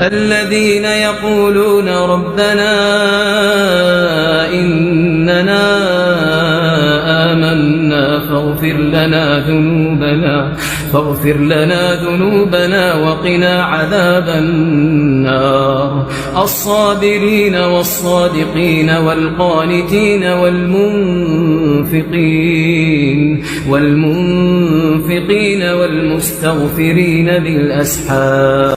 الذين يقولون ربنا إننا آمنا فاغفر لنا ذنوبنا وقنا عذاب النار. الصابرين والصادقين والقانتين والمنفقين والمستغفرين بالأسحار.